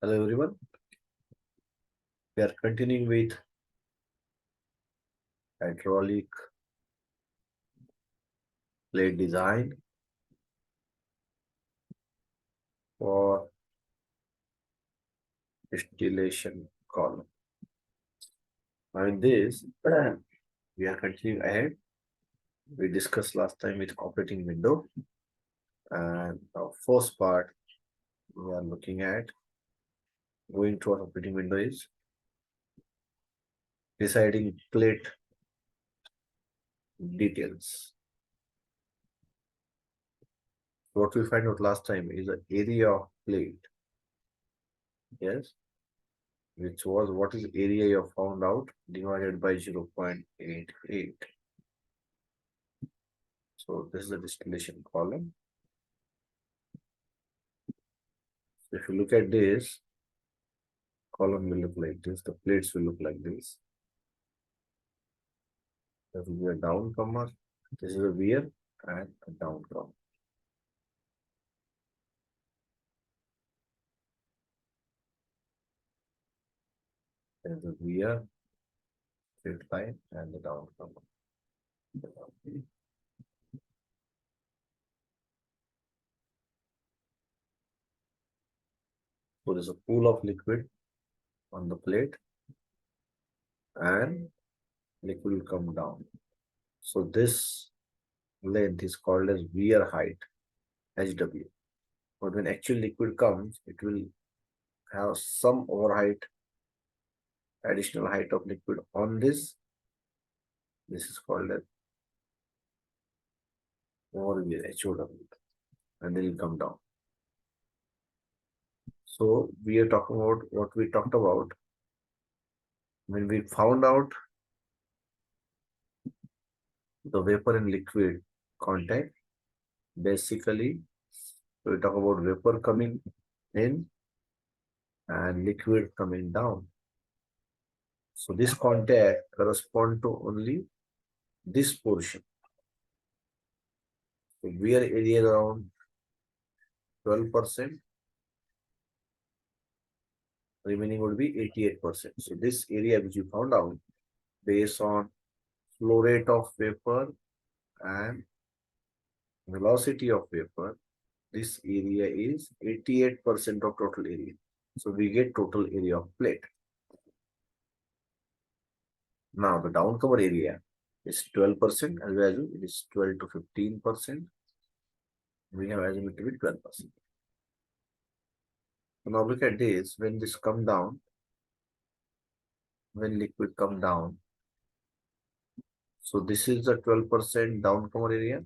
Hello everyone. We are continuing with hydraulic plate design for distillation column. Now in this, we are continuing ahead. We discussed last time with operating window, and our first part we are looking at going to our operating window is deciding plate details. What we find out last time is the area of plate. Yes, which was what is area you found out divided by 0.88. So this is the distillation column. So if you look at this, column will look like this, the plates will look like this. There will be a down comer, this is a weir and a down comer. There is a weir, straight line and the down comer. So there's a pool of liquid on the plate and liquid will come down. So this length is called as weir height, HW. But when actual liquid comes, it will have some overheight, additional height of liquid on this. This is called as over weir, HOW, and then it will come down. So we are talking about what we talked about when we found out the vapor and liquid contact. Basically, we talk about vapor coming in and liquid coming down. So this contact corresponds to only this portion. So wear area around 12%, remaining would be 88%. So this area which you found out based on flow rate of vapor and velocity of vapor, this area is 88% of total area. So we get total area of plate. Now the downcomer area is 12% as we assume it is 12 to 15%. We have assumed it to be 12%. So now look at this, when this come down, when liquid come down. So this is the 12% downcomer area.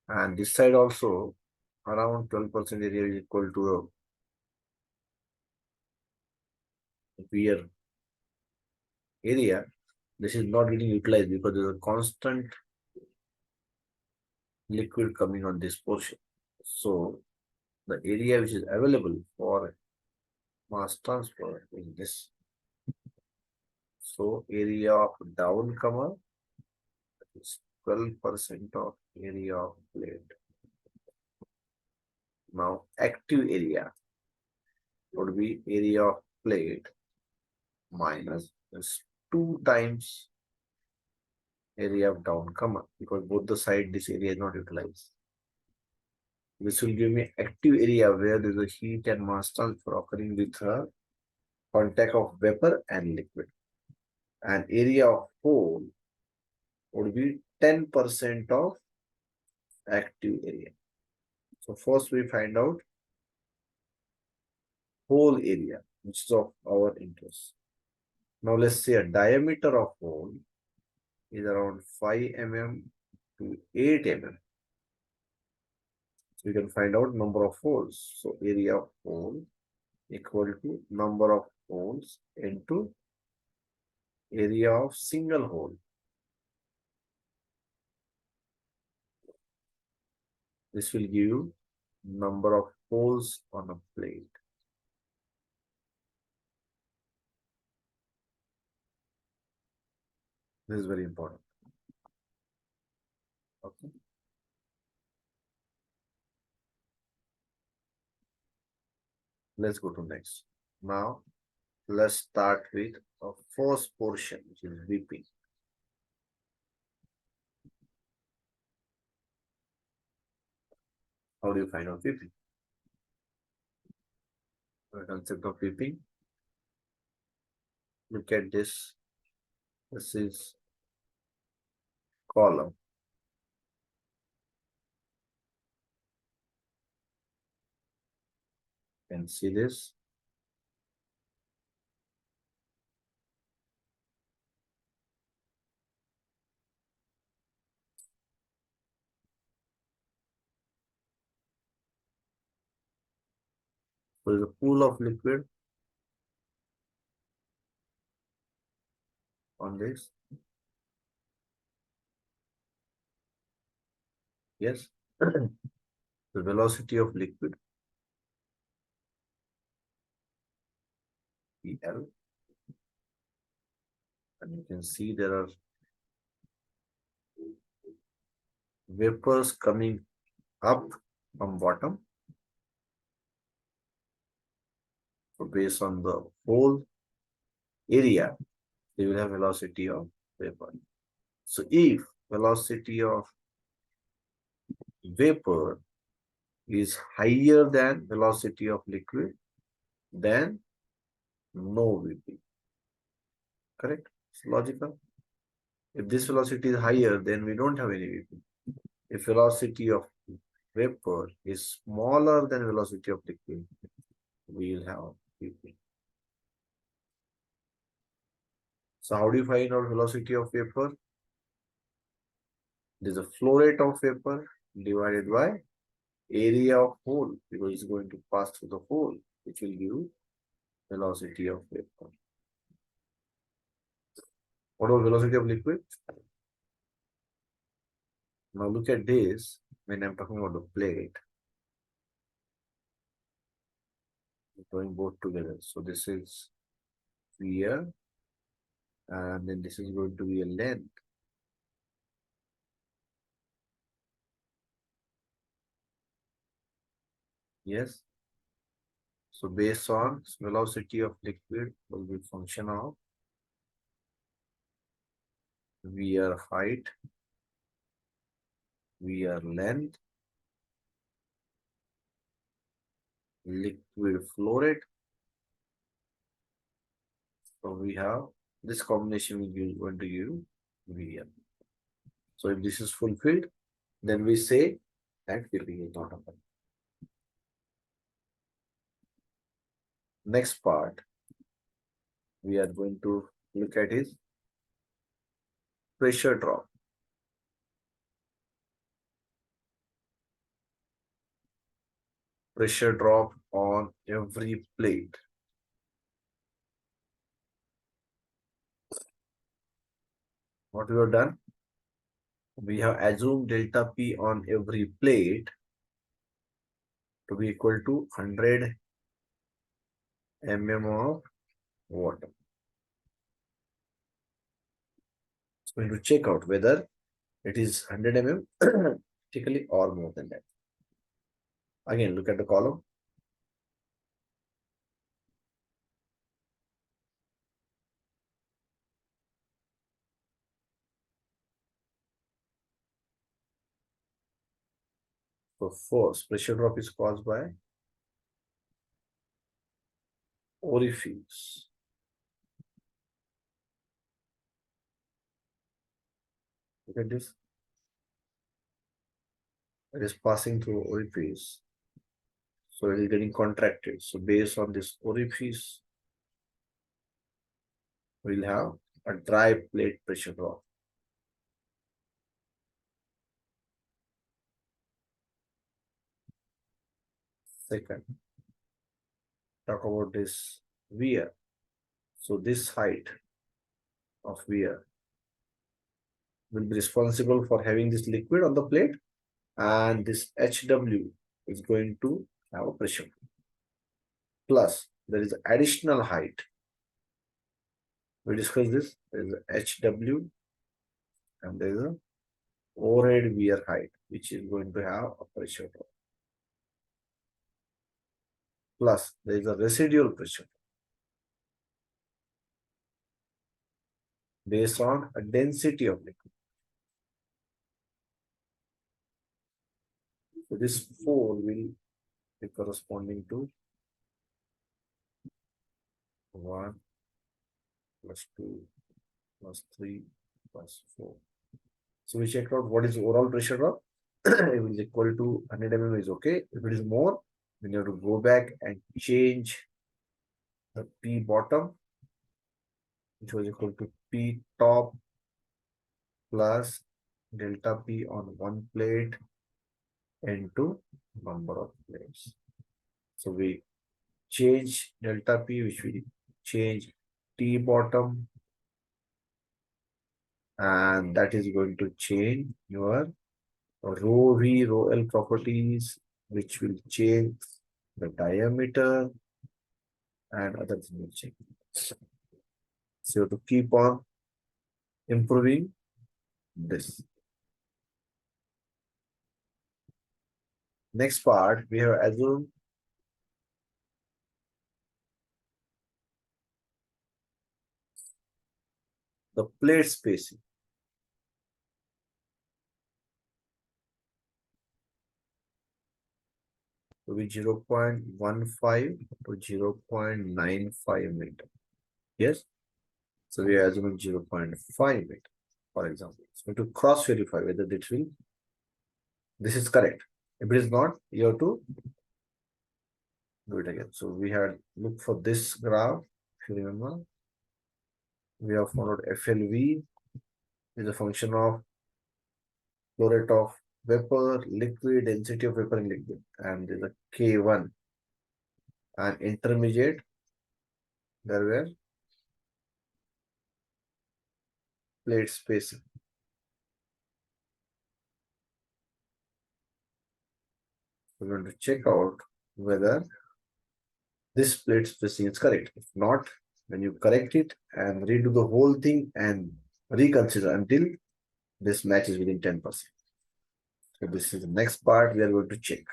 And this side also around 12% area is equal to the weir area. This is not getting utilized because there is a constant liquid coming on this portion. So the area which is available for mass transfer is this. So area of downcomer is 12% of area of plate. Now active area would be area of plate minus this 2 times area of downcomer, because both the side this area is not utilized. This will give me active area where there is a heat and mass transfer occurring with a contact of vapor and liquid. And area of hole would be 10% of active area. So first we find out hole area, which is of our interest. Now let's say a diameter of hole is around 5 mm to 8 mm. So we can find out number of holes. So area of hole equal to number of holes into area of single hole. This will give you number of holes on a plate. This is very important. Okay. Let's go to next. Now let's start with a first portion, which is VP. How do you find out VP? The concept of VP. Look at this. This is column. You can see this. There is a pool of liquid on this. Yes. The velocity of liquid, PL. And you can see there are vapors coming up from bottom. So based on the whole area, they will have velocity of vapor. So if velocity of vapor is higher than velocity of liquid, then no VP. Correct? It's logical. If this velocity is higher, then we don't have any VP. If velocity of vapor is smaller than velocity of liquid, we will have VP. So how do you find out velocity of vapor? There is a flow rate of vapor divided by area of hole, because it's going to pass through the hole, which will give velocity of vapor. What about velocity of liquid? Now look at this. When I'm talking about the plate, going both together. So this is here, and then this is going to be a length. Yes. So based on velocity of liquid will be function of VR height, VR length, liquid flow rate. So we have this combination is going to give VR. So if this is fulfilled, then we say that filling is not open. Next part we are going to look at is pressure drop. Pressure drop on every plate. What we have done? We have assumed delta P on every plate to be equal to 100 mm of water. It's going to check out whether it is 100 mm typically or more than that. Again, look at the column. So force pressure drop is caused by orifice. Look at this. It is passing through orifice. So it is getting contracted. So based on this orifice, we'll have a dry plate pressure drop. Second, talk about this wear. So this height of wear will be responsible for having this liquid on the plate, and this HW is going to have a pressure. Plus, there is additional height. We discussed this. There is a HW and there is a overhead wear height, which is going to have a pressure drop. plus there is a residual pressure based on a density of liquid. So this 4 will be corresponding to 1 plus 2 plus 3 plus 4. So we check out what is the overall pressure drop. If it is equal to 100 mm is okay. If it is more, then you have to go back and change the P bottom, which was equal to P top plus delta P on one plate into number of plates. So we change delta P, which we change T bottom, and that is going to change your rho V, rho L properties, which will change the diameter and other things will change. So to keep on improving this. Next part, we have assumed the plate spacing. To be 0.15 to 0.95 meter. Yes. So we are assuming 0.5 meter, for example. So to cross verify whether this is correct. If it is not, you have to do it again. So we had looked for this graph, if you remember. We have followed FLV is a function of flow rate of vapor, liquid, density of vapor in liquid, and there's a K1. And intermediate, there were plate spacing. We're going to check out whether this plate spacing is correct. If not, then you correct it and redo the whole thing and reconsider until this matches within 10%. So this is the next part we are going to check.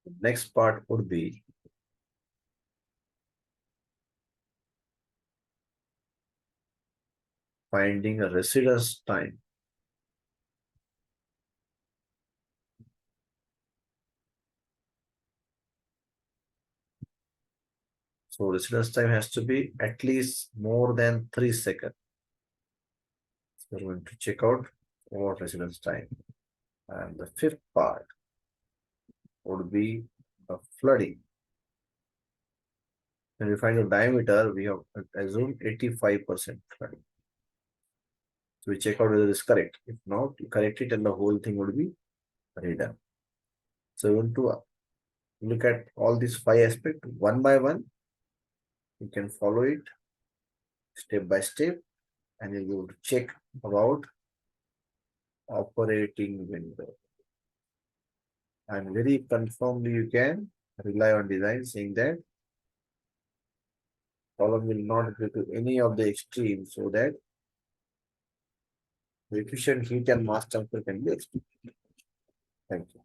The next part would be finding a residence time. So residence time has to be at least more than 3 seconds. So we're going to check out what residence time. And the fifth part would be the flooding. When we find the diameter, we have assumed 85% flooding. So we check out whether it's correct. If not, you correct it and the whole thing would be redone. So we want to look at all these 5 aspects one by one. You can follow it step by step and you'll be able to check about operating window. And very confirmly you can rely on design saying that column will not go to any of the extremes so that the efficient heat and mass transfer can be expected. Thank you.